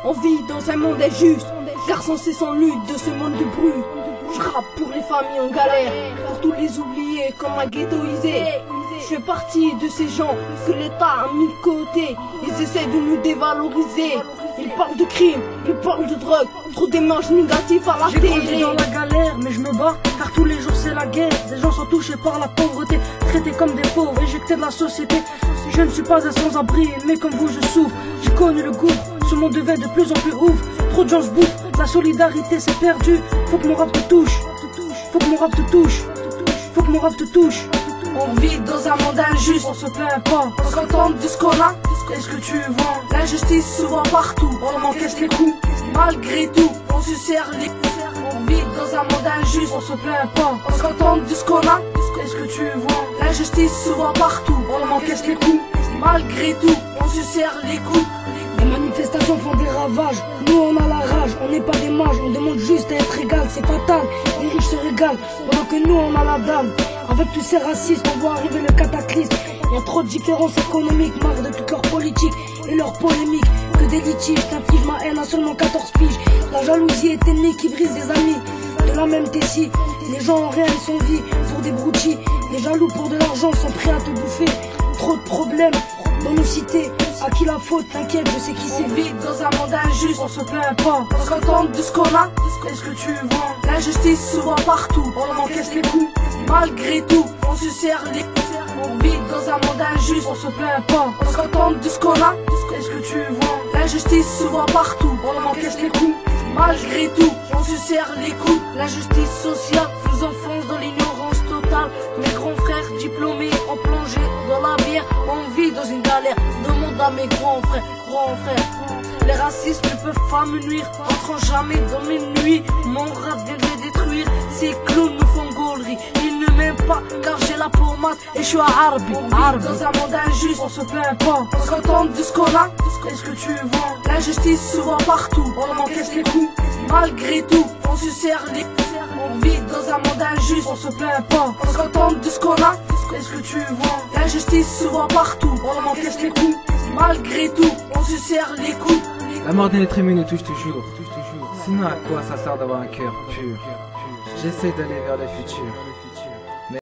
On vit dans un monde injuste, car sans cesse on lutte de ce monde de bruit. Je rappe pour les familles en galère, pour tous les oubliés comme un ghettoisé. Je fais partie de ces gens que l'État a mis de côté. Ils essaient de nous dévaloriser. Ils parlent de crimes, ils parlent de drogue, trop d'images négatives à la télé. J'ai grandi dans la galère, mais je me bats, car tous les jours c'est la guerre. Des gens sont touchés par la pauvreté, traités comme des pauvres, éjectés de la société. Je ne suis pas un sans-abri, mais comme vous je souffre. J'ai connu le gouffre, ce monde devient de plus en plus ouf. Trop de gens se bouffent, la solidarité s'est perdue. Faut que mon rap te touche, faut que mon rap te touche, faut que mon rap te touche. On vit dans un monde injuste, On se plaint pas, on se contente de ce qu'on a. est-ce que tu vois? L'injustice se voit partout, On encaisse les coups, malgré tout, on se serre les coups. On vit dans un monde injuste, on se plaint pas, on se contente de ce qu'on a. est-ce que tu vois? L'injustice se voit partout, On encaisse les coups, malgré tout, on se serre les coups. les manifestations font des ravages. Nous on a la rage, on n'est pas des mages. On demande juste à être égal, c'est fatal. Les riches se régalent, pendant que nous on a la dalle. Avec tous ces racistes, on voit arriver le cataclysme. Y a trop de différences économiques, marre de toute leur politique et leur polémique. Que des litiges, t'infliges ma haine à seulement 14 piges. La jalousie est ennemie qui brise des amis. De la même tessie, les gens en réel sont vie pour des broutilles. Les jaloux pour de l'argent sont prêts à te bouffer. Trop de problèmes dans nos cités. À qui la faute? T'inquiète, je sais qui On c'est. vit dans un monde injuste, On se plaint pas, on se contente de ce qu'on a. est-ce que tu vois? L'injustice se voit partout, On encaisse les coups, malgré tout, on se serre les coups. On vit dans un monde injuste, on se plaint pas, on se contente de ce qu'on a. est-ce que tu vois? L'injustice se voit partout, On encaisse les coups, malgré tout, on se serre les coups. L'injustice sociale nous enfonce dans l'ignorance totale. Mes grands frères diplômés ont plongé dans la bière. On vit dans une galère, demande à mes grands frères, grands frères. Les racistes ne peuvent pas me nuire, entrent jamais dans mes nuits. Mon rap vient de les détruire, ces clowns me font gaulerie. Ils ne m'aiment pas car j'ai la pommade et je suis à Arbi. On vit dans un monde injuste, on se plaint pas, on se contente de ce qu'on a. est-ce que tu vois? L'injustice se voit partout, On encaisse les coups, malgré tout, on se serre les coups. On vit dans un monde injuste, on se plaint pas, on se contente de ce qu'on a. est-ce que tu vois? L'injustice se voit partout, On encaisse les coups, malgré tout, on se serre les coups. La mort d'un être aimé nous touche toujours. Sinon à quoi ça sert d'avoir un cœur pur? J'essaie d'aller vers le futur.